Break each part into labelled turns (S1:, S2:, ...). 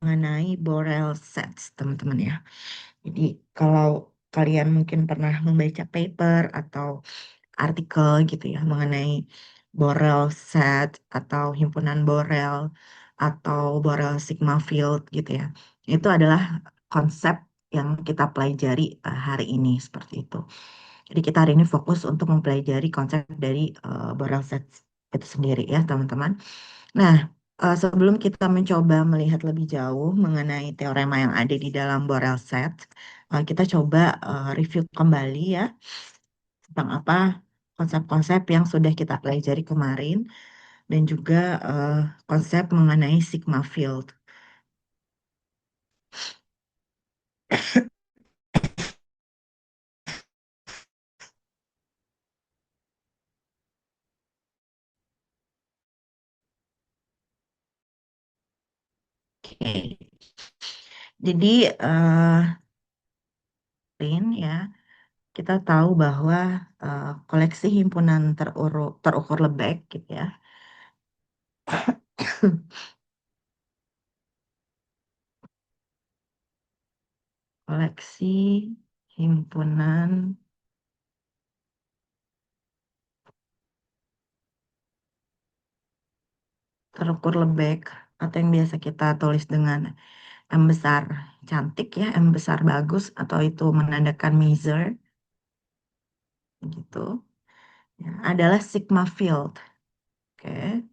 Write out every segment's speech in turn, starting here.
S1: mengenai Borel sets, teman-teman ya. Jadi kalau kalian mungkin pernah membaca paper atau artikel gitu ya mengenai Borel set atau himpunan Borel atau Borel Sigma Field gitu ya. Itu adalah konsep yang kita pelajari hari ini seperti itu. Jadi kita hari ini fokus untuk mempelajari konsep dari Borel set itu sendiri ya teman-teman. Nah, sebelum kita mencoba melihat lebih jauh mengenai teorema yang ada di dalam Borel set, kita coba review kembali ya tentang apa konsep-konsep yang sudah kita pelajari kemarin dan juga eh, konsep mengenai sigma field. Oke. Jadi Rin ya, kita tahu bahwa koleksi himpunan terukur Lebek gitu ya. Koleksi himpunan terukur Lebek atau yang biasa kita tulis dengan M besar cantik ya, M besar bagus atau itu menandakan measure gitu ya, adalah sigma field. Oke,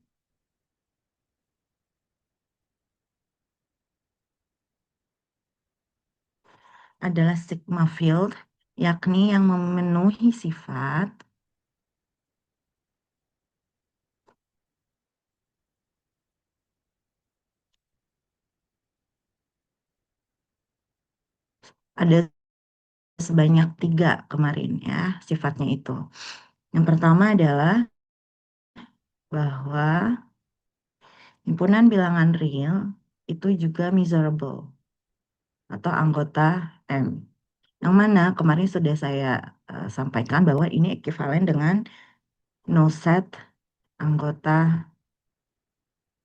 S1: adalah sigma field yakni yang memenuhi sifat ada sebanyak tiga kemarin ya sifatnya itu. Yang pertama adalah bahwa himpunan bilangan real itu juga measurable atau anggota M. Yang mana kemarin sudah saya sampaikan bahwa ini ekuivalen dengan no set anggota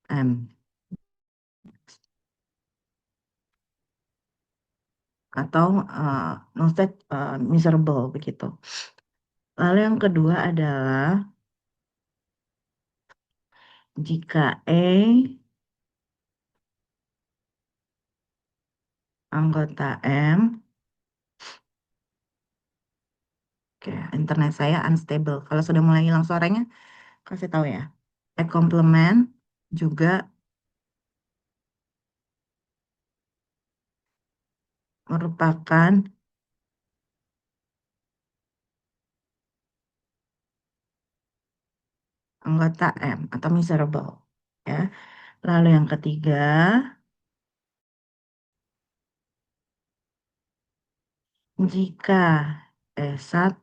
S1: M atau no set measurable begitu. Lalu yang kedua adalah jika E anggota M, oke, internet saya unstable. Kalau sudah mulai hilang suaranya, kasih tahu ya. E komplement juga merupakan anggota M atau measurable. Ya. Lalu yang ketiga, jika E1,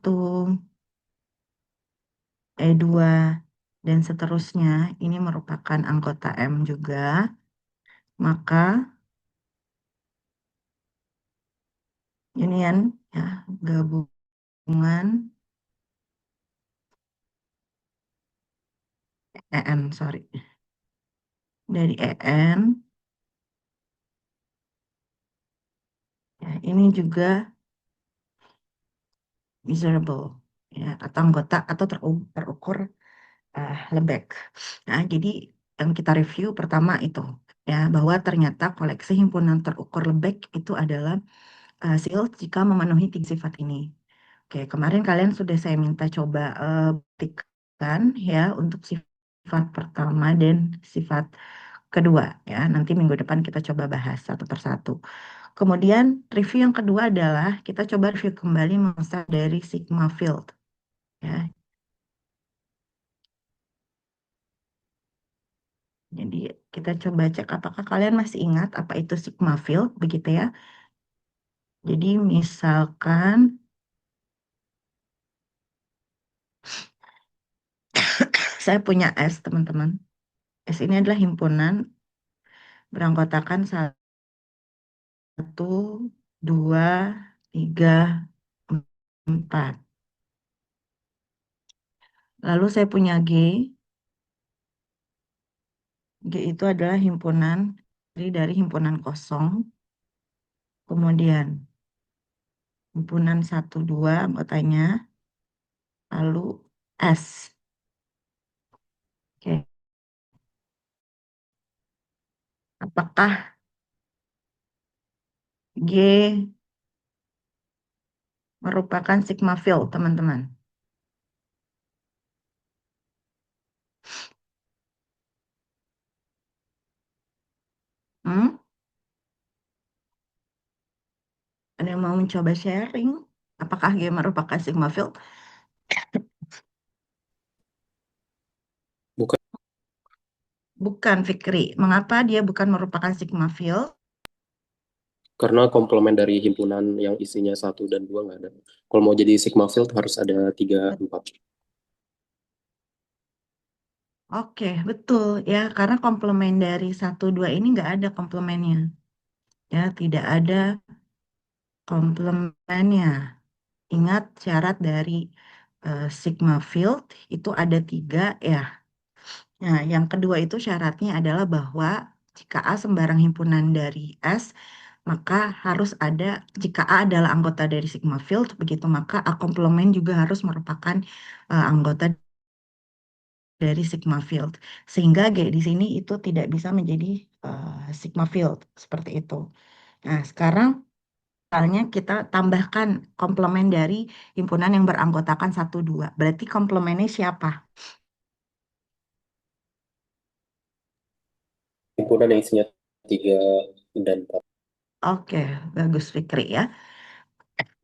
S1: E2, dan seterusnya ini merupakan anggota M juga, maka union ya gabungan EN sorry dari EN ya, ini juga measurable ya atau anggota atau terukur Lebek. Nah, jadi yang kita review pertama itu ya bahwa ternyata koleksi himpunan terukur Lebek itu adalah sealed jika memenuhi tiga sifat ini. Oke, kemarin kalian sudah saya minta coba buktikan ya untuk sifat pertama dan sifat kedua ya. Nanti minggu depan kita coba bahas satu persatu. Kemudian review yang kedua adalah kita coba review kembali masa dari Sigma Field ya. Jadi kita coba cek apakah kalian masih ingat apa itu Sigma Field begitu ya. Jadi misalkan saya punya S teman-teman. S ini adalah himpunan beranggotakan satu, dua, tiga, empat. Lalu saya punya G. G itu adalah himpunan terdiri dari himpunan kosong, kemudian himpunan satu dua anggotanya, lalu S. Oke. Apakah G merupakan sigma field, teman-teman? Hmm? Ada yang mau mencoba sharing? Apakah G merupakan sigma field?
S2: Bukan,
S1: Bukan, Fikri. Mengapa dia bukan merupakan sigma field?
S2: karena komplement dari himpunan yang isinya satu dan dua nggak ada. Kalau mau jadi sigma field harus ada tiga, empat.
S1: Oke, betul ya. Karena komplement dari satu dua ini nggak ada komplemennya. Ya, tidak ada komplemennya. Ingat syarat dari sigma field itu ada tiga ya. Nah, yang kedua itu syaratnya adalah bahwa jika A sembarang himpunan dari S, maka harus ada, jika A adalah anggota dari sigma field, begitu maka A komplement juga harus merupakan anggota dari sigma field. Sehingga G di sini itu tidak bisa menjadi sigma field, seperti itu. Nah, sekarang misalnya kita tambahkan komplement dari himpunan yang beranggotakan satu 2. Berarti komplemennya siapa?
S2: Himpunan yang isinya tiga dan empat.
S1: Oke, bagus Fikri ya.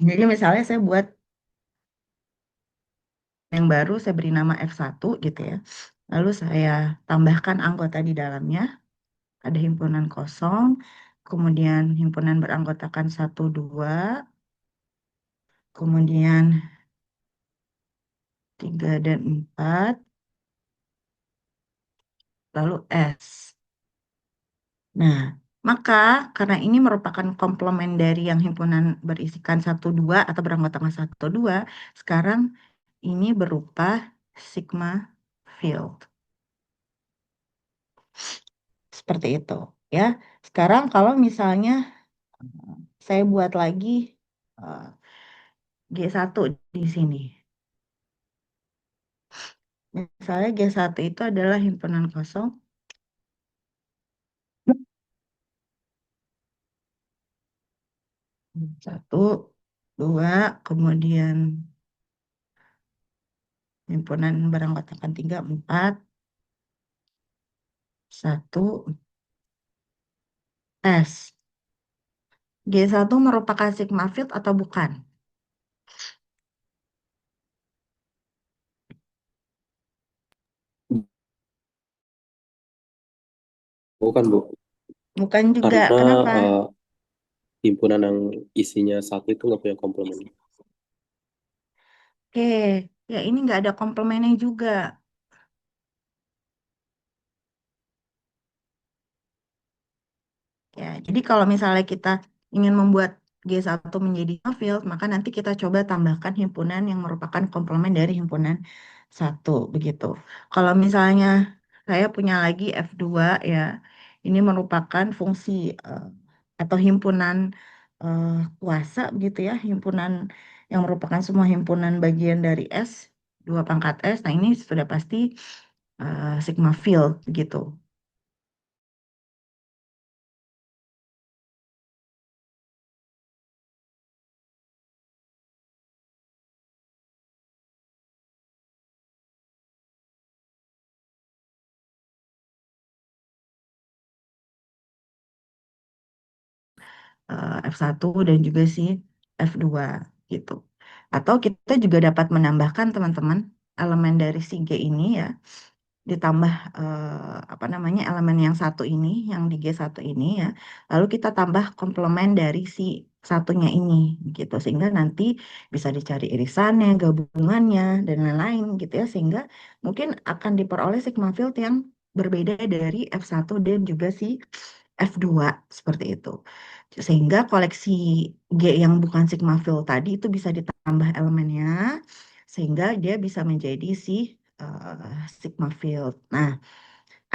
S1: Jadi misalnya saya buat yang baru, saya beri nama F1 gitu ya. Lalu saya tambahkan anggota di dalamnya. Ada himpunan kosong, kemudian himpunan beranggotakan satu 2, kemudian 3 dan 4, lalu S. Nah, maka karena ini merupakan komplement dari yang himpunan berisikan satu 2 atau beranggotakan satu 2, sekarang ini berupa sigma field. Seperti itu ya. Sekarang kalau misalnya saya buat lagi eh, G1 di sini. Misalnya G1 itu adalah himpunan kosong. Satu, dua, kemudian himpunan beranggotakan tiga, empat, satu, S. G1 merupakan sigma field atau bukan?
S2: Bukan, Bu.
S1: Bukan juga.
S2: Karena
S1: Kenapa?
S2: eh, himpunan yang isinya satu itu nggak punya komplement.
S1: Oke, ya ini nggak ada komplemennya juga. Ya, jadi kalau misalnya kita ingin membuat G1 menjadi field, maka nanti kita coba tambahkan himpunan yang merupakan komplement dari himpunan satu, begitu. Kalau misalnya saya punya lagi F2 ya, ini merupakan fungsi eh, atau himpunan eh, kuasa begitu ya, himpunan yang merupakan semua himpunan bagian dari S, 2 pangkat S. Nah, ini sudah pasti sigma field begitu. F1 dan juga si F2 gitu. Atau kita juga dapat menambahkan teman-teman elemen dari si G ini ya, ditambah apa namanya elemen yang satu ini, yang di G1 ini ya. Lalu kita tambah komplement dari si satunya ini gitu. Sehingga nanti bisa dicari irisannya, gabungannya dan lain-lain gitu ya. Sehingga mungkin akan diperoleh sigma field yang berbeda dari F1 dan juga si F2 seperti itu. Sehingga koleksi G yang bukan sigma field tadi itu bisa ditambah elemennya sehingga dia bisa menjadi si sigma field. Nah,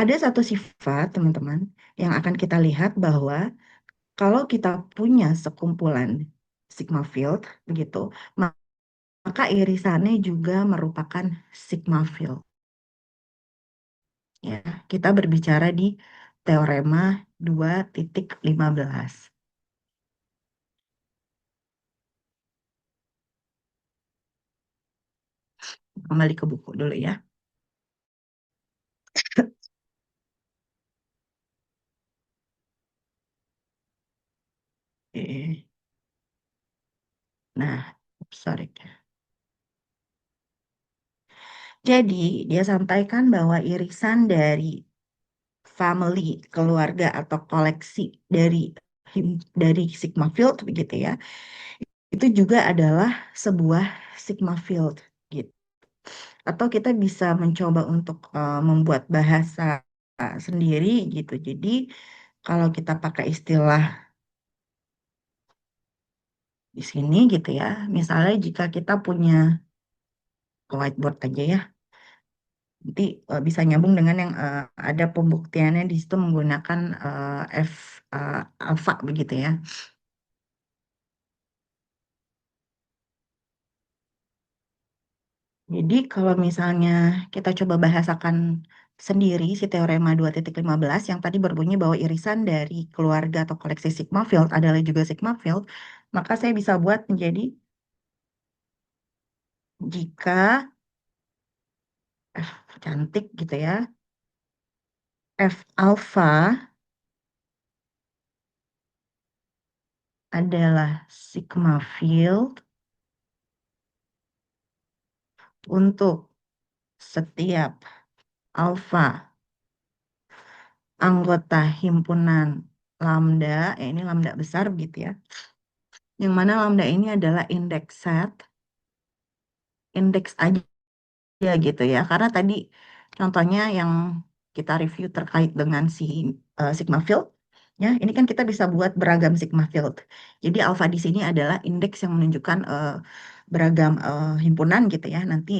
S1: Ada satu sifat, teman-teman, yang akan kita lihat bahwa kalau kita punya sekumpulan sigma field, begitu, maka irisannya juga merupakan sigma field. Ya, kita berbicara di teorema 2.15. Kembali ke buku dulu ya. Oke. Nah, sorry. Jadi, dia sampaikan bahwa irisan dari family, keluarga atau koleksi dari dari sigma field begitu ya. Itu juga adalah sebuah sigma field gitu. Atau kita bisa mencoba untuk membuat bahasa sendiri gitu. Jadi, kalau kita pakai istilah di sini gitu ya. Misalnya jika kita punya whiteboard aja ya. Nanti bisa nyambung dengan yang ada pembuktiannya di situ menggunakan F alpha begitu ya. Jadi kalau misalnya kita coba bahasakan sendiri si teorema 2.15 yang tadi berbunyi bahwa irisan dari keluarga atau koleksi sigma field adalah juga sigma field, maka saya bisa buat menjadi jika F cantik gitu ya, F alpha adalah sigma field untuk setiap alfa anggota himpunan lambda, ini lambda besar begitu ya, yang mana lambda ini adalah indeks set, indeks aja gitu ya, karena tadi contohnya yang kita review terkait dengan si sigma field, ya, ini kan kita bisa buat beragam sigma field. Jadi alfa di sini adalah indeks yang menunjukkan beragam himpunan gitu ya, nanti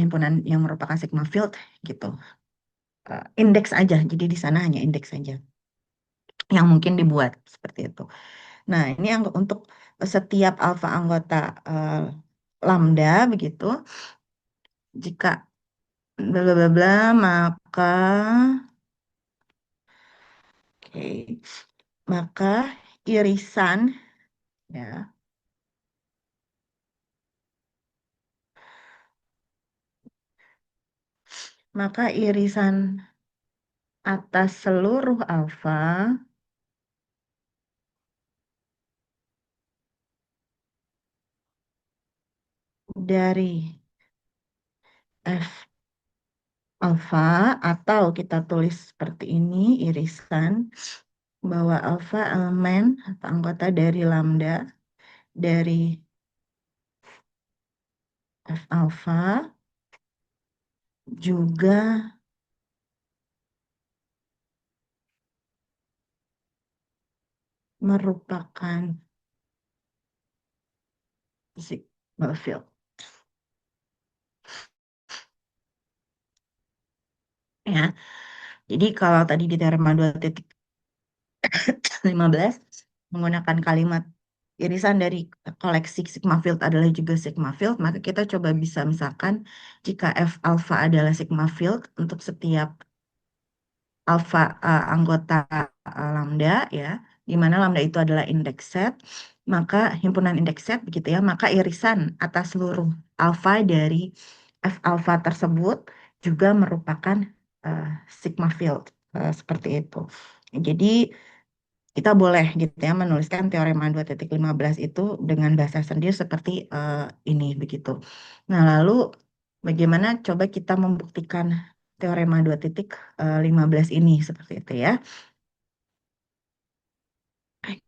S1: himpunan yang merupakan sigma field gitu. Indeks aja, jadi di sana hanya indeks saja yang mungkin dibuat seperti itu. Nah, ini yang untuk setiap alfa anggota eh, lambda begitu, jika bla bla bla bla, maka oke, maka irisan ya, maka irisan atas seluruh alfa dari F alfa, atau kita tulis seperti ini irisan bahwa alfa elemen atau anggota dari lambda dari F alfa juga merupakan sigma field ya. Jadi kalau tadi di teorema 2.15 menggunakan kalimat irisan dari koleksi sigma field adalah juga sigma field, maka kita coba bisa misalkan jika F alpha adalah sigma field untuk setiap alfa anggota lambda ya, di mana lambda itu adalah indeks set, maka himpunan indeks set begitu ya, maka irisan atas seluruh alfa dari F alfa tersebut juga merupakan eh, sigma field seperti itu. Jadi kita boleh gitu ya menuliskan teorema 2.15 itu dengan bahasa sendiri seperti ini begitu. Nah, lalu bagaimana coba kita membuktikan teorema 2.15 ini seperti itu ya.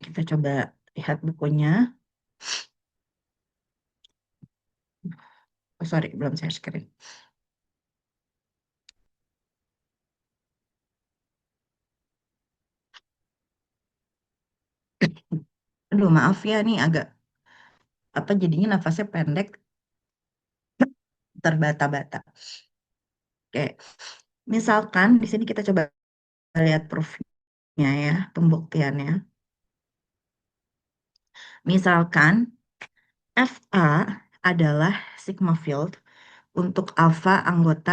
S1: Kita coba lihat bukunya. Oh, sorry, belum share screen. Aduh, maaf ya, nih agak apa jadinya nafasnya pendek, terbata-bata. Oke, Misalkan di sini kita coba lihat proofnya ya, pembuktiannya. Misalkan FA adalah sigma field untuk alfa anggota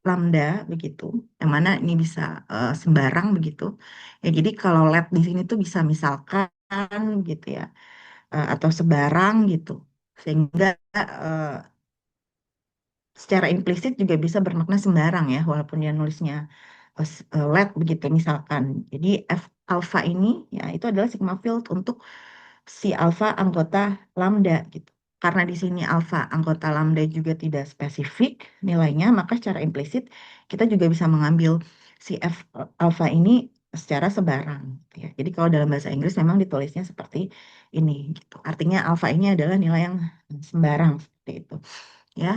S1: lambda begitu, yang mana ini bisa sembarang begitu. Ya, jadi kalau lab di sini tuh bisa misalkan gitu ya, atau sebarang gitu, sehingga eh, secara implisit juga bisa bermakna sembarang ya, walaupun dia nulisnya lab begitu misalkan. Jadi F alfa ini ya itu adalah sigma field untuk si alfa anggota lambda gitu. Karena di sini alfa anggota lambda juga tidak spesifik nilainya, maka secara implisit kita juga bisa mengambil si F alfa ini secara sebarang gitu ya. Jadi kalau dalam bahasa Inggris memang ditulisnya seperti ini gitu. Artinya alfa ini adalah nilai yang sembarang seperti itu ya.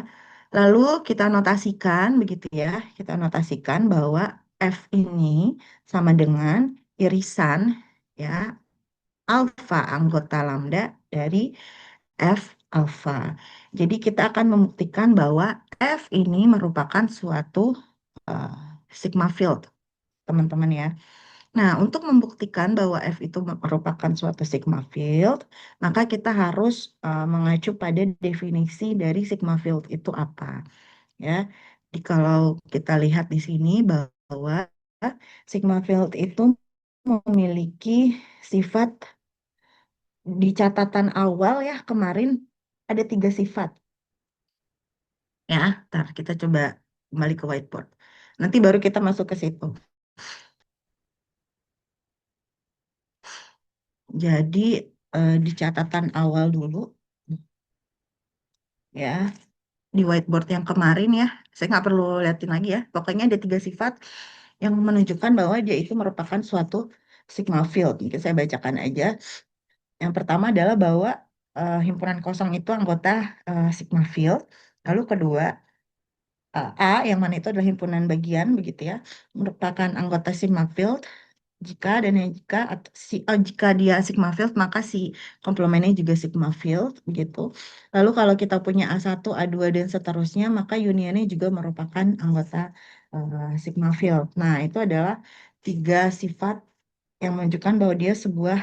S1: Lalu kita notasikan begitu ya. Kita notasikan bahwa F ini sama dengan irisan ya alfa anggota lambda dari F alfa. Jadi kita akan membuktikan bahwa F ini merupakan suatu eh, sigma field, teman-teman ya. Nah, untuk membuktikan bahwa F itu merupakan suatu sigma field, maka kita harus mengacu pada definisi dari sigma field itu apa, ya. Jadi kalau kita lihat di sini bahwa sigma field itu memiliki sifat di catatan awal ya kemarin ada 3 sifat ya. Ntar kita coba kembali ke whiteboard. Nanti baru kita masuk ke situ. Jadi di catatan awal dulu ya di whiteboard yang kemarin ya. Saya nggak perlu liatin lagi ya. Pokoknya ada 3 sifat yang menunjukkan bahwa dia itu merupakan suatu sigma field. Mungkin saya bacakan aja. Yang pertama adalah bahwa himpunan kosong itu anggota sigma field. Lalu kedua, A yang mana itu adalah himpunan bagian begitu ya, merupakan anggota sigma field jika dan hanya jika jika dia sigma field maka si komplemennya juga sigma field begitu. Lalu kalau kita punya A1, A2 dan seterusnya maka unionnya juga merupakan anggota sigma field. Nah, itu adalah 3 sifat yang menunjukkan bahwa dia sebuah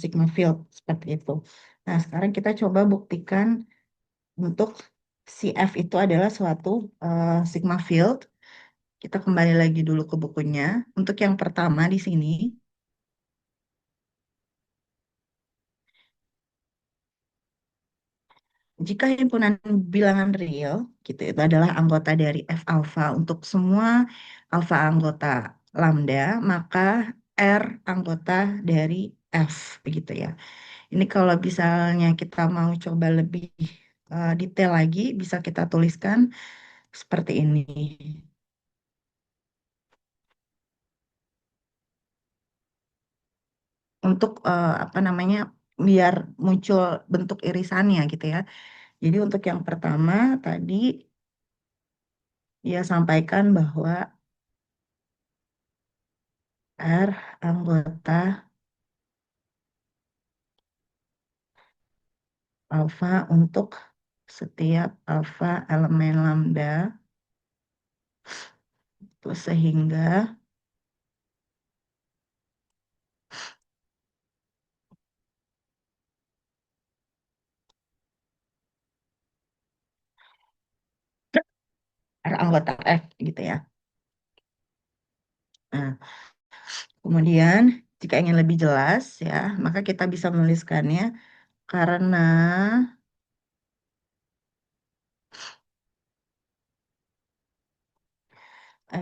S1: sigma field seperti itu. Nah, sekarang kita coba buktikan untuk si F itu adalah suatu sigma field. Kita kembali lagi dulu ke bukunya. Untuk yang pertama di sini, jika himpunan bilangan real gitu itu adalah anggota dari F alfa untuk semua alfa anggota lambda, maka R anggota dari F begitu ya. Ini kalau misalnya kita mau coba lebih detail lagi, bisa kita tuliskan seperti ini. Untuk apa namanya biar muncul bentuk irisannya gitu ya. Jadi untuk yang pertama tadi dia sampaikan bahwa R anggota alfa untuk setiap alfa elemen lambda itu sehingga R anggota F gitu ya. Nah, kemudian jika ingin lebih jelas ya, maka kita bisa menuliskannya karena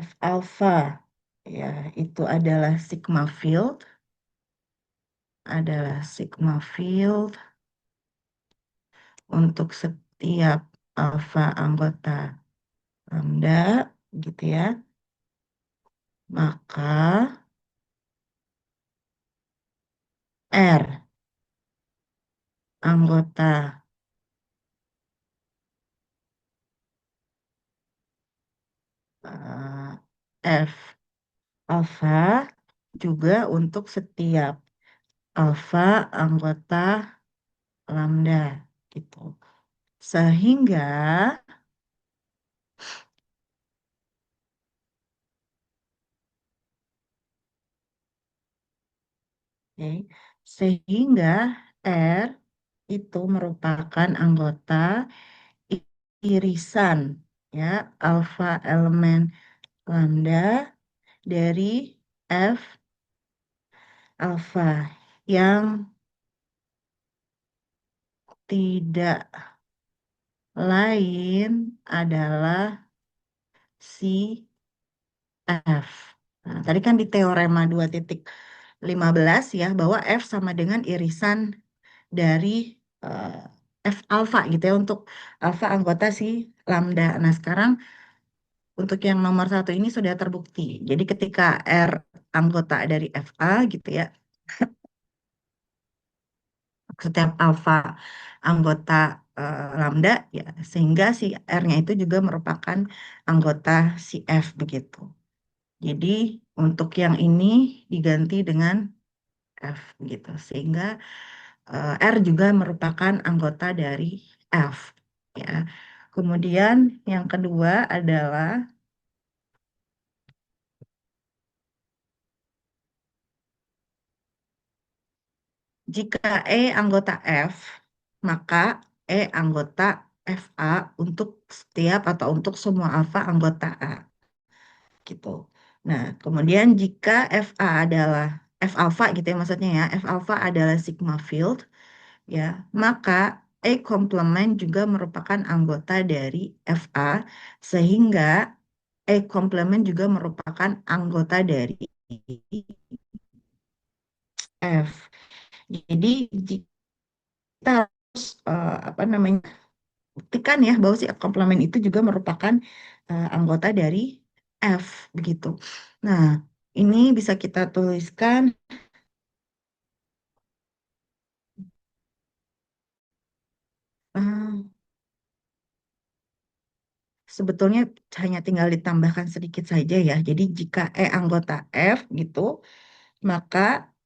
S1: F alpha ya itu adalah sigma field untuk setiap alfa anggota lambda gitu ya. Maka R anggota eh, F alfa juga untuk setiap alfa anggota lambda gitu. Sehingga Oke. Sehingga R itu merupakan anggota i- irisan ya alfa elemen lambda dari F alfa yang tidak lain adalah si F. Nah, tadi kan di teorema 2.15 ya bahwa F sama dengan irisan dari eh, F alfa gitu ya untuk alfa anggota si lambda. Nah, sekarang untuk yang nomor satu ini sudah terbukti. Jadi ketika R anggota dari FA gitu ya, setiap alfa anggota lambda ya, sehingga si R-nya itu juga merupakan anggota si F begitu. Jadi untuk yang ini diganti dengan F gitu, sehingga R juga merupakan anggota dari F ya. Kemudian yang kedua adalah jika E anggota F, maka E anggota FA untuk setiap atau untuk semua alfa anggota A gitu. Nah, kemudian jika FA adalah F alpha gitu ya maksudnya ya, F alpha adalah sigma field ya, maka E komplement juga merupakan anggota dari FA sehingga E komplement juga merupakan anggota dari F. Jadi kita harus apa namanya buktikan ya bahwa si komplement itu juga merupakan anggota dari F begitu. Nah, ini bisa kita tuliskan eh, sebetulnya hanya tinggal ditambahkan sedikit saja ya. Jadi jika E anggota F gitu, maka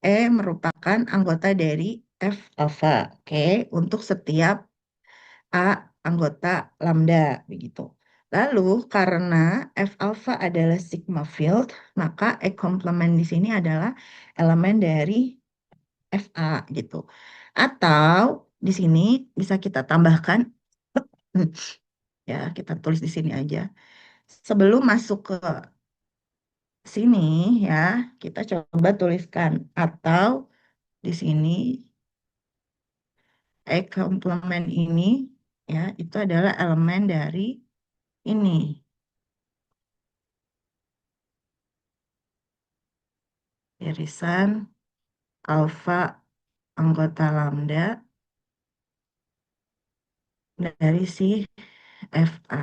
S1: E merupakan anggota dari F alpha. Oke, untuk setiap A anggota lambda begitu. Lalu karena F alpha adalah sigma field, maka E komplement di sini adalah elemen dari FA gitu. Atau di sini bisa kita tambahkan ya kita tulis di sini aja. Sebelum masuk ke sini ya, kita coba tuliskan atau di sini E komplement ini ya itu adalah elemen dari ini irisan alfa anggota lambda dari si FA.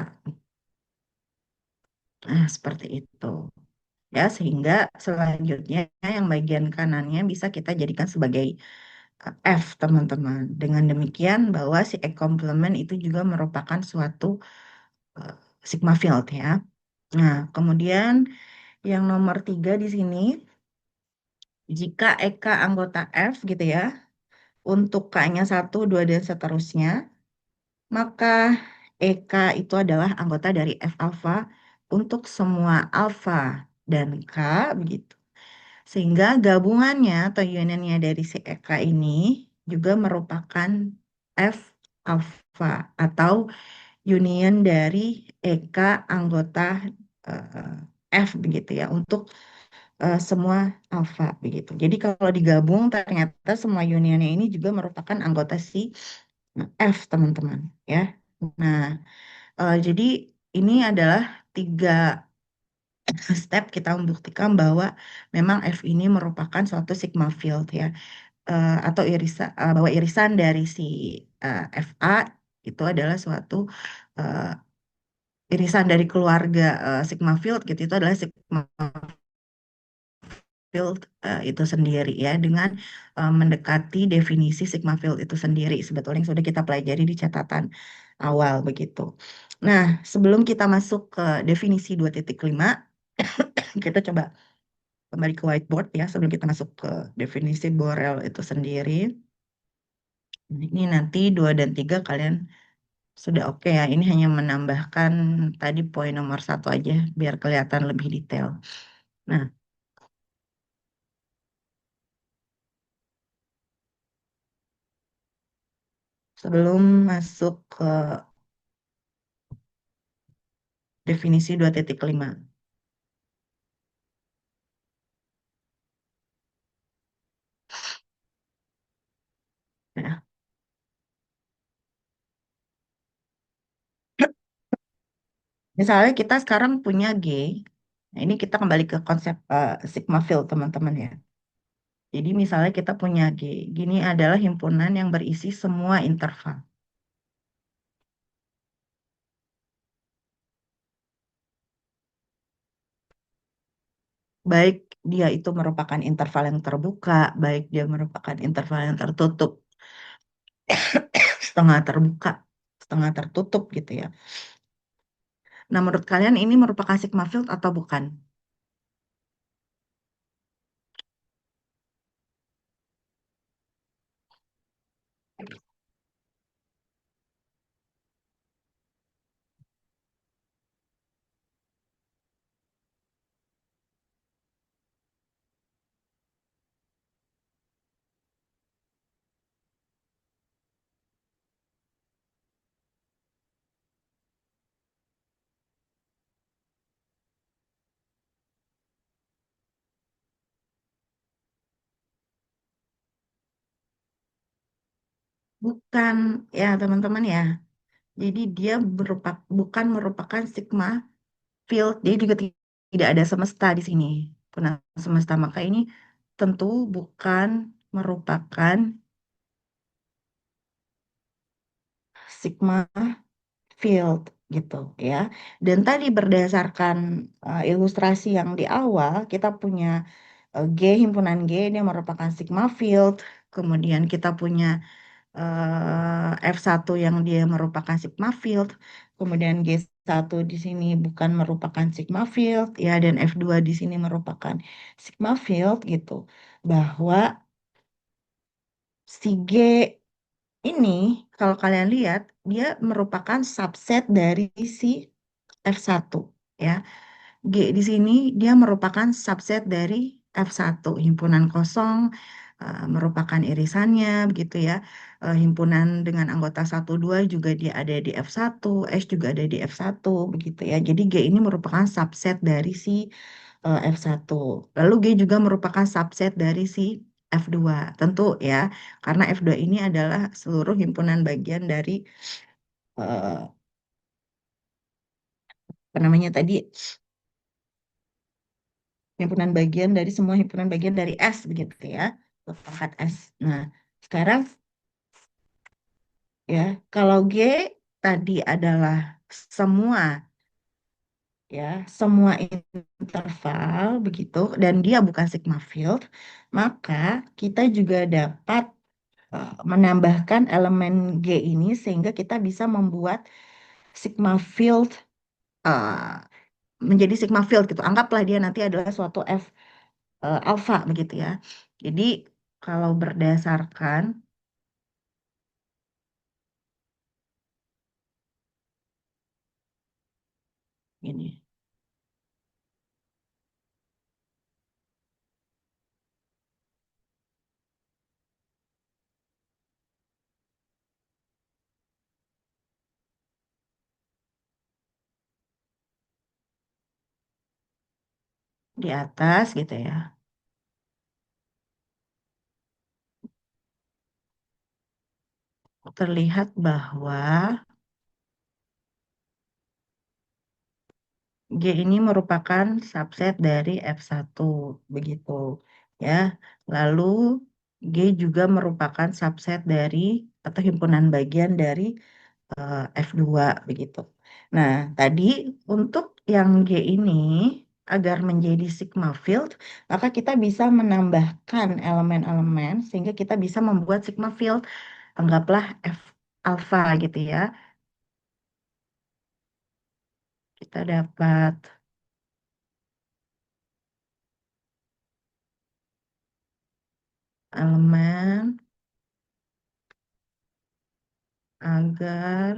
S1: Nah, seperti itu. Ya, sehingga selanjutnya yang bagian kanannya bisa kita jadikan sebagai F, teman-teman. Dengan demikian bahwa si E komplement itu juga merupakan suatu eh, sigma field ya. Nah, kemudian yang nomor tiga di sini, jika EK anggota F gitu ya, untuk K-nya satu, 2, dan seterusnya, maka EK itu adalah anggota dari F alpha untuk semua alfa dan K begitu. Sehingga gabungannya atau unionnya dari si EK ini juga merupakan F alpha atau union dari EK anggota F begitu ya untuk semua alfa begitu. Jadi kalau digabung ternyata semua unionnya ini juga merupakan anggota si F teman-teman ya. Nah, jadi ini adalah tiga step kita membuktikan bahwa memang F ini merupakan suatu sigma field ya. Atau irisan bahwa irisan dari si FA itu adalah suatu eh, irisan dari keluarga sigma field gitu itu adalah sigma field itu sendiri ya dengan mendekati definisi sigma field itu sendiri sebetulnya yang sudah kita pelajari di catatan awal begitu. Nah, sebelum kita masuk ke definisi 2.5, kita coba kembali ke whiteboard ya sebelum kita masuk ke definisi Borel itu sendiri. Ini nanti 2 dan 3 kalian sudah oke ya. Ini hanya menambahkan tadi poin nomor satu aja biar kelihatan lebih detail. Nah, sebelum masuk ke definisi 2.5. Ya. Misalnya kita sekarang punya G, nah ini kita kembali ke konsep sigma field teman-teman ya. Jadi misalnya kita punya G, gini adalah himpunan yang berisi semua interval. Baik dia itu merupakan interval yang terbuka, baik dia merupakan interval yang tertutup, setengah terbuka, setengah tertutup gitu ya. Nah, menurut kalian ini merupakan sigma field atau bukan? Bukan ya teman-teman ya. Jadi dia bukan merupakan sigma field. Dia juga tidak ada semesta di sini. Punah semesta maka ini tentu bukan merupakan sigma field gitu ya. Dan tadi berdasarkan ilustrasi yang di awal kita punya G himpunan G dia merupakan sigma field. Kemudian kita punya F1 yang dia merupakan sigma field, kemudian G1 di sini bukan merupakan sigma field, ya, dan F2 di sini merupakan sigma field gitu. Bahwa si G ini, kalau kalian lihat, dia merupakan subset dari si F1, ya. G di sini dia merupakan subset dari F1, himpunan kosong merupakan irisannya begitu ya. Himpunan dengan anggota 1, 2 juga dia ada di F1, S juga ada di F1 begitu ya. Jadi G ini merupakan subset dari si F1. Lalu G juga merupakan subset dari si F2. Tentu ya, karena F2 ini adalah seluruh himpunan bagian dari eh, apa namanya tadi, himpunan bagian dari semua himpunan bagian dari S begitu ya, pangkat S. Nah, sekarang ya, kalau G tadi adalah semua ya, semua interval begitu dan dia bukan sigma field, maka kita juga dapat menambahkan elemen G ini sehingga kita bisa membuat sigma field eh, menjadi sigma field gitu. Anggaplah dia nanti adalah suatu F alfa begitu ya. Jadi kalau berdasarkan ini di atas gitu ya, terlihat bahwa G ini merupakan subset dari F1 begitu ya. Lalu G juga merupakan subset dari atau himpunan bagian dari F2 begitu. Nah, tadi untuk yang G ini agar menjadi sigma field, maka kita bisa menambahkan elemen-elemen sehingga kita bisa membuat sigma field. Anggaplah F alpha gitu ya. Kita dapat elemen agar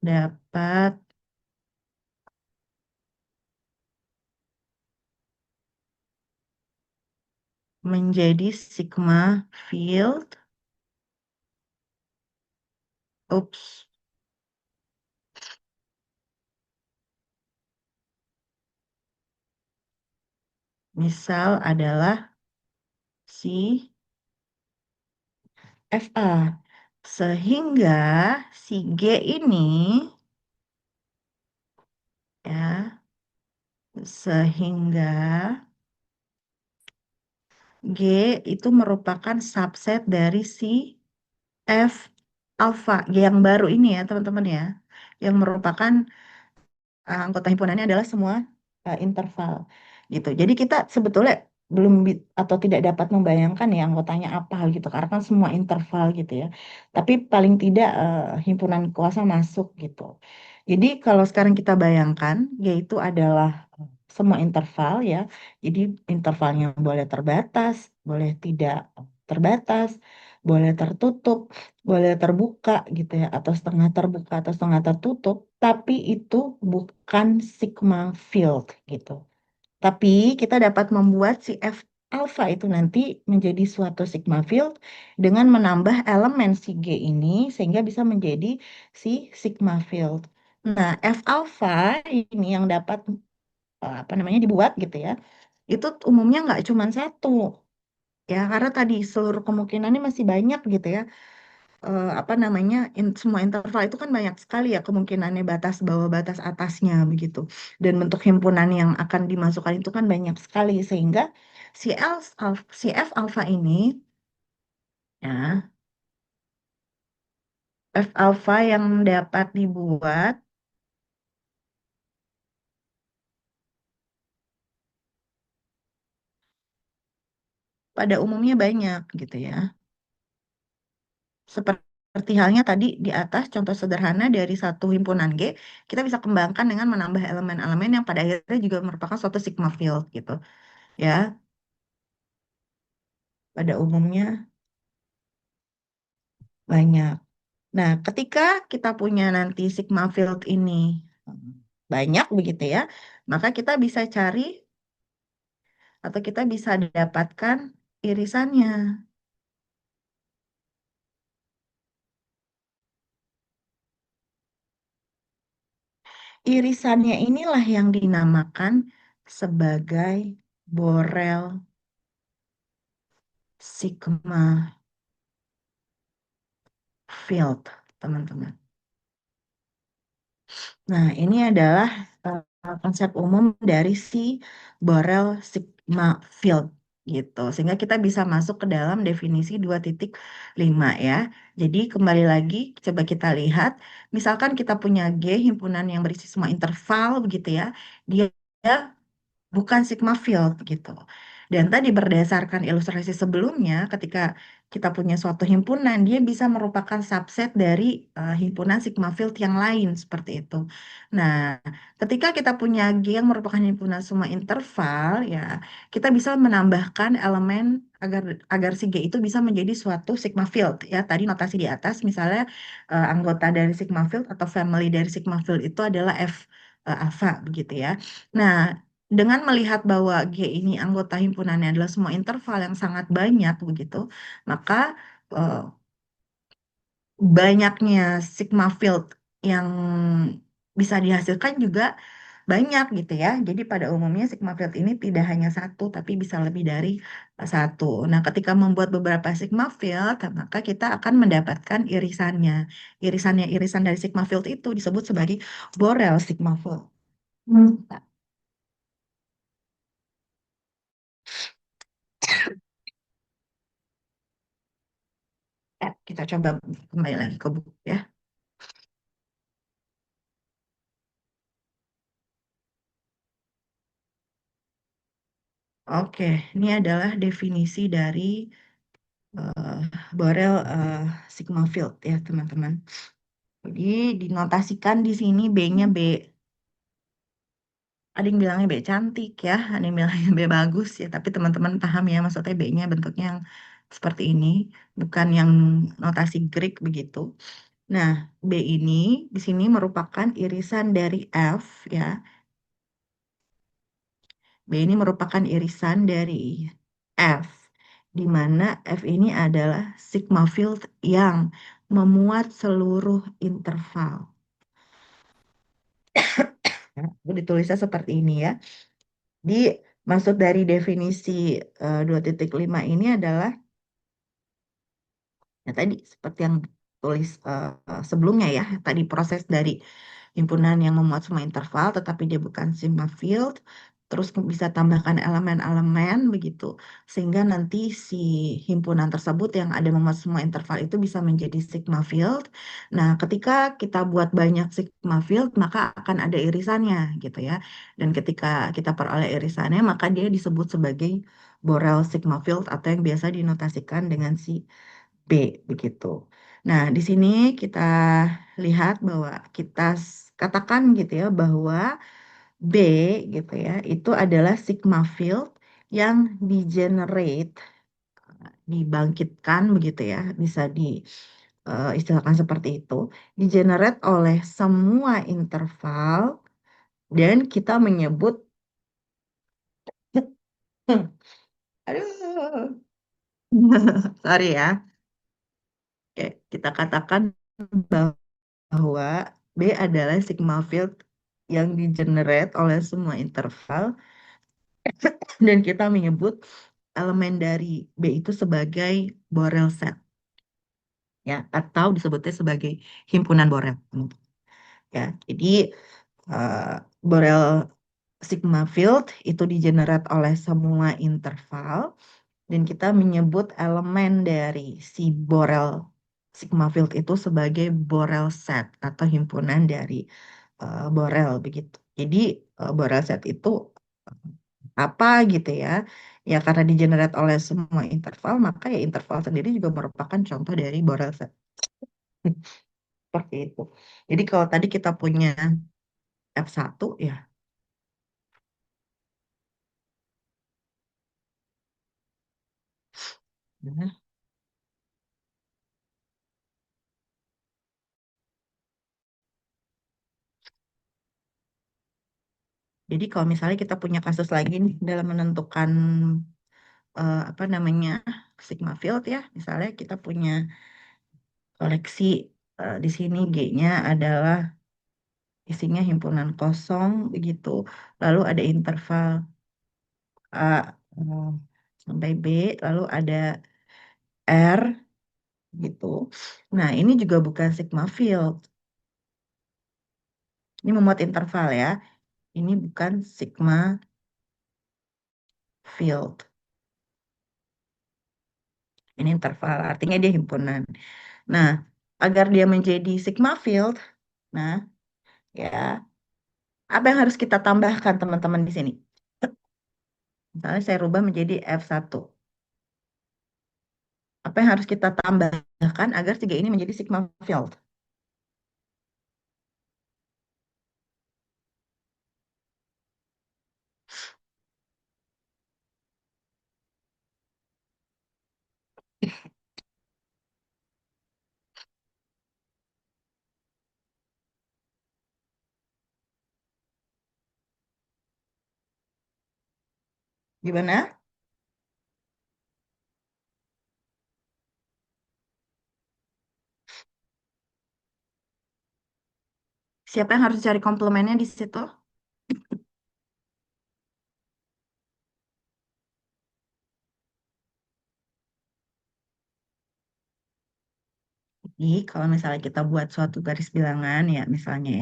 S1: dapat menjadi sigma field Ups, misal adalah si FA. Sehingga si G ini ya, sehingga G itu merupakan subset dari si F alpha yang baru ini ya teman-teman ya, yang merupakan anggota himpunannya adalah semua interval gitu. Jadi kita sebetulnya belum atau tidak dapat membayangkan ya anggotanya apa gitu karena kan semua interval gitu ya. Tapi paling tidak himpunan kuasa masuk gitu. Jadi kalau sekarang kita bayangkan yaitu adalah semua interval ya. Jadi intervalnya boleh terbatas, boleh tidak terbatas, boleh tertutup, boleh terbuka gitu ya, atau setengah terbuka atau setengah tertutup, tapi itu bukan sigma field gitu. Tapi kita dapat membuat si F alpha itu nanti menjadi suatu sigma field dengan menambah elemen si G ini sehingga bisa menjadi si sigma field. Nah, F alpha ini yang dapat apa namanya dibuat gitu ya, itu umumnya nggak cuma satu ya, karena tadi seluruh kemungkinannya masih banyak gitu ya. Apa namanya semua interval itu kan banyak sekali ya kemungkinannya batas bawah batas atasnya begitu dan bentuk himpunan yang akan dimasukkan itu kan banyak sekali sehingga si F alpha ini ya F alpha yang dapat dibuat pada umumnya banyak gitu ya, seperti halnya tadi di atas contoh sederhana dari satu himpunan G kita bisa kembangkan dengan menambah elemen-elemen yang pada akhirnya juga merupakan suatu sigma field gitu ya, pada umumnya banyak. Nah, ketika kita punya nanti sigma field ini banyak begitu ya, maka kita bisa cari atau kita bisa dapatkan irisannya. Irisannya inilah yang dinamakan sebagai Borel sigma field, teman-teman. Nah, ini adalah konsep umum dari si Borel sigma field gitu. Sehingga kita bisa masuk ke dalam definisi 2.5 ya. Jadi kembali lagi coba kita lihat, misalkan kita punya G himpunan yang berisi semua interval begitu ya. Dia bukan sigma field gitu. Dan tadi berdasarkan ilustrasi sebelumnya, ketika kita punya suatu himpunan, dia bisa merupakan subset dari himpunan sigma field yang lain seperti itu. Nah, ketika kita punya G yang merupakan himpunan semua interval, ya kita bisa menambahkan elemen agar agar si G itu bisa menjadi suatu sigma field. Ya, tadi notasi di atas, misalnya anggota dari sigma field atau family dari sigma field itu adalah F alpha begitu ya. Nah, dengan melihat bahwa G ini anggota himpunannya adalah semua interval yang sangat banyak begitu, maka eh, banyaknya sigma field yang bisa dihasilkan juga banyak gitu ya. Jadi pada umumnya sigma field ini tidak hanya satu, tapi bisa lebih dari satu. Nah, ketika membuat beberapa sigma field, maka kita akan mendapatkan irisannya. Irisan dari sigma field itu disebut sebagai Borel sigma field. Nah, kita coba kembali lagi ke buku ya. Oke, ini adalah definisi dari eh, Borel sigma field ya, teman-teman. Jadi dinotasikan di sini B-nya B. Ada yang bilangnya B cantik ya, ada yang bilangnya B bagus ya, tapi teman-teman paham ya, maksudnya B-nya bentuknya yang seperti ini, bukan yang notasi Greek begitu. Nah, B ini di sini merupakan irisan dari F ya. B ini merupakan irisan dari F, di mana F ini adalah sigma field yang memuat seluruh interval. Nah, itu ditulisnya seperti ini ya. Di maksud dari definisi 2.5 ini adalah ya tadi seperti yang tulis sebelumnya ya, tadi proses dari himpunan yang memuat semua interval tetapi dia bukan sigma field, terus bisa tambahkan elemen-elemen begitu sehingga nanti si himpunan tersebut yang ada memuat semua interval itu bisa menjadi sigma field. Nah, ketika kita buat banyak sigma field maka akan ada irisannya gitu ya. Dan ketika kita peroleh irisannya maka dia disebut sebagai Borel sigma field atau yang biasa dinotasikan dengan si B begitu. Nah, di sini kita lihat bahwa kita katakan gitu ya bahwa B gitu ya itu adalah sigma field yang di-generate, dibangkitkan begitu ya, bisa istilahkan seperti itu, di-generate oleh semua interval dan kita menyebut aduh, sorry ya. Oke, kita katakan bahwa B adalah sigma field yang di-generate oleh semua interval dan kita menyebut elemen dari B itu sebagai Borel set ya atau disebutnya sebagai himpunan Borel ya. Jadi eh, Borel sigma field itu di-generate oleh semua interval dan kita menyebut elemen dari si Borel sigma field itu sebagai Borel set atau himpunan dari Borel begitu. Jadi Borel set itu apa gitu ya. Ya karena digenerate oleh semua interval, maka ya interval sendiri juga merupakan contoh dari Borel set. Seperti itu. Jadi kalau tadi kita punya F1 ya. Nah, jadi kalau misalnya kita punya kasus lagi nih dalam menentukan apa namanya sigma field ya, misalnya kita punya koleksi di sini G-nya adalah isinya himpunan kosong begitu, lalu ada interval A sampai B, lalu ada R gitu. Nah, ini juga bukan sigma field. Ini memuat interval ya. Ini bukan sigma field. Ini interval, artinya dia himpunan. Nah, agar dia menjadi sigma field, nah ya, apa yang harus kita tambahkan teman-teman di sini? Misalnya saya rubah menjadi F1. Apa yang harus kita tambahkan agar tiga ini menjadi sigma field? Gimana? Siapa yang harus cari komplemennya di situ? Jadi, kalau misalnya kita buat suatu garis bilangan, ya misalnya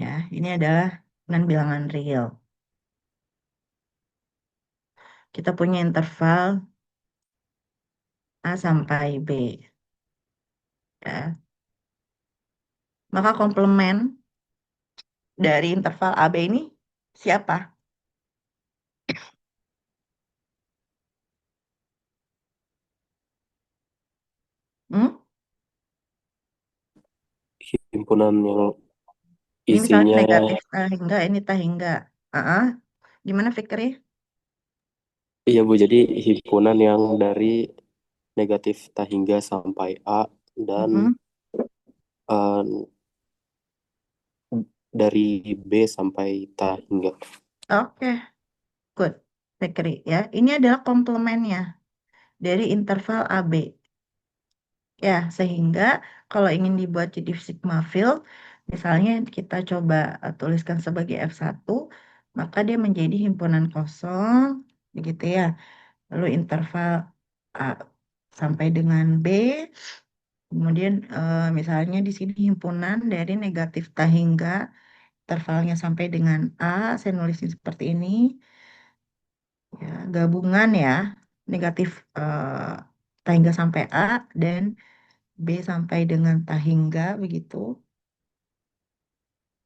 S1: ya, ini adalah dengan bilangan real. Kita punya interval A sampai B. Ya. Maka komplemen dari interval AB ini siapa? Hmm?
S2: Himpunan yang
S1: Ini misalnya
S2: isinya,
S1: negatif tah hingga, ini tah hingga. Ah, gimana Fikri?
S2: iya Bu, jadi himpunan yang dari negatif tak hingga sampai A dan
S1: Mm-mm.
S2: eh, dari B sampai tak hingga.
S1: Oke, good. bakery ya. Ini adalah komplemennya dari interval AB. Ya, sehingga kalau ingin dibuat jadi sigma field, misalnya kita coba tuliskan sebagai F1, maka dia menjadi himpunan kosong, begitu ya. Lalu interval A sampai dengan B, kemudian misalnya di sini himpunan dari negatif tak hingga, intervalnya sampai dengan A, saya nulisnya seperti ini, ya, gabungan ya, negatif tak hingga sampai A, dan B sampai dengan Tahingga begitu,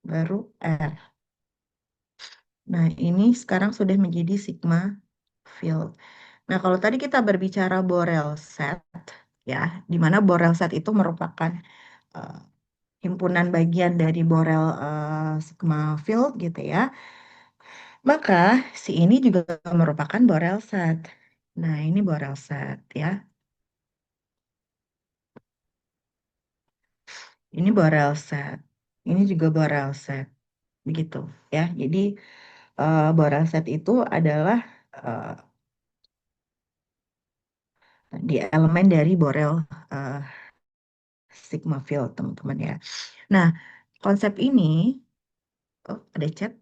S1: baru R. Nah, ini sekarang sudah menjadi sigma field. Nah, kalau tadi kita berbicara Borel set, ya, di mana Borel set itu merupakan eh, himpunan bagian dari Borel sigma field gitu ya. Maka si ini juga merupakan Borel set. Nah, ini Borel set ya. Ini Borel set. Ini juga Borel set. Begitu ya. Jadi Borel set itu adalah eh, di elemen dari Borel eh, sigma field, teman-teman ya. Nah, konsep ini, oh ada chat,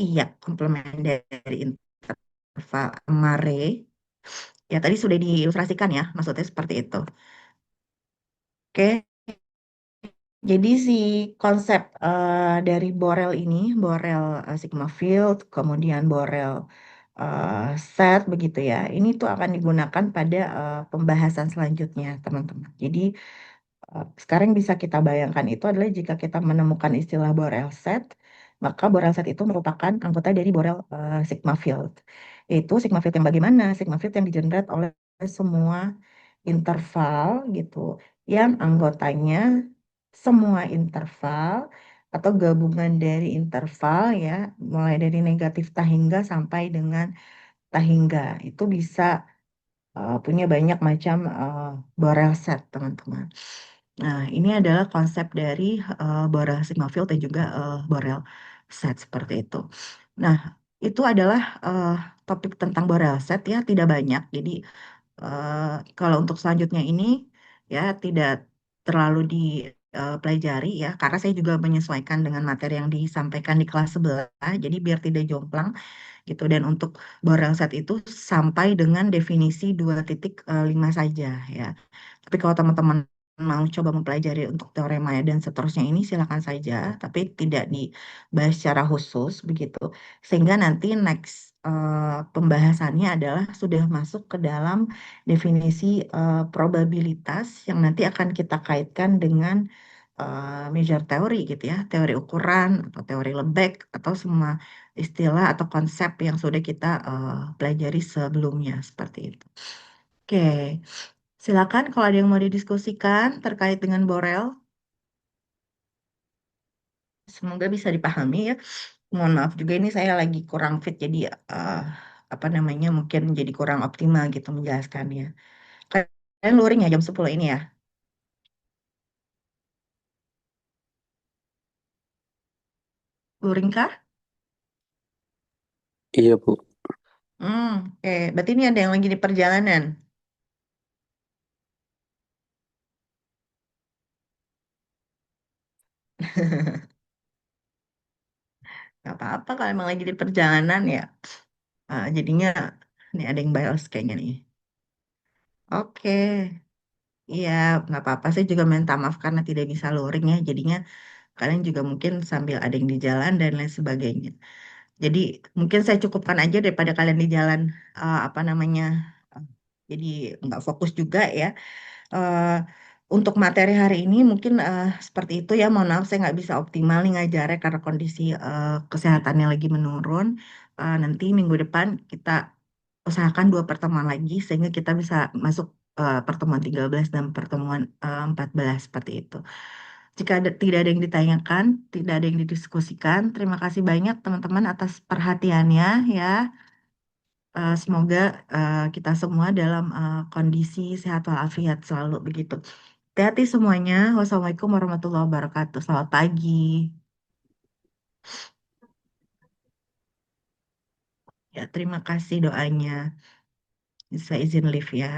S1: iya, komplement dari interval mare. Ya, tadi sudah diilustrasikan ya, maksudnya seperti itu. Oke, jadi si konsep dari Borel ini, Borel sigma field, kemudian Borel eh, set begitu ya, ini tuh akan digunakan pada pembahasan selanjutnya, teman-teman. Jadi sekarang bisa kita bayangkan itu adalah jika kita menemukan istilah Borel set, maka Borel set itu merupakan anggota dari Borel sigma field. Yaitu sigma field yang bagaimana? Sigma field yang digenerate oleh semua interval gitu, yang anggotanya semua interval atau gabungan dari interval ya, mulai dari negatif tahingga sampai dengan tahingga. Itu bisa punya banyak macam Borel set, teman-teman. Nah, ini adalah konsep dari Borel sigma field dan juga Borel set seperti itu. Nah, itu adalah eh, topik tentang Borel set ya, tidak banyak. Jadi eh, kalau untuk selanjutnya ini ya tidak terlalu dipelajari ya, karena saya juga menyesuaikan dengan materi yang disampaikan di kelas sebelah. Jadi biar tidak jomplang gitu. Dan untuk Borel set itu sampai dengan definisi 2.5 saja ya. Tapi kalau teman-teman mau coba mempelajari untuk teorema dan seterusnya ini silakan saja, tapi tidak dibahas secara khusus begitu. Sehingga nanti next pembahasannya adalah sudah masuk ke dalam definisi probabilitas yang nanti akan kita kaitkan dengan measure teori gitu ya, teori ukuran atau teori Lebesgue atau semua istilah atau konsep yang sudah kita pelajari sebelumnya seperti itu. Oke, silakan kalau ada yang mau didiskusikan terkait dengan Borel, semoga bisa dipahami ya. Mohon maaf juga ini saya lagi kurang fit jadi eh, apa namanya mungkin jadi kurang optimal gitu menjelaskannya. Kalian luring ya jam 10 ini ya? Luring kah?
S2: Iya, Bu.
S1: Oke. Berarti ini ada yang lagi di perjalanan. Gak apa-apa kalau emang lagi di perjalanan ya. Jadinya nih ada yang bios kayaknya nih. Oke, iya nggak apa-apa. Saya juga minta maaf karena tidak bisa luring ya. Jadinya kalian juga mungkin sambil ada yang di jalan dan lain sebagainya. Jadi mungkin saya cukupkan aja daripada kalian di jalan apa namanya. eh, jadi nggak fokus juga ya. eh, untuk materi hari ini mungkin seperti itu ya. Mohon maaf saya nggak bisa optimal nih ngajarnya karena kondisi kesehatannya lagi menurun. Nanti minggu depan kita usahakan dua pertemuan lagi sehingga kita bisa masuk pertemuan 13 dan pertemuan 14 seperti itu. Jika tidak ada yang ditanyakan, tidak ada yang didiskusikan, terima kasih banyak teman-teman atas perhatiannya ya. Semoga kita semua dalam kondisi sehat walafiat selalu begitu. Hati-hati semuanya. Wassalamualaikum warahmatullahi wabarakatuh. Selamat pagi. Terima kasih doanya. Bisa izin live ya.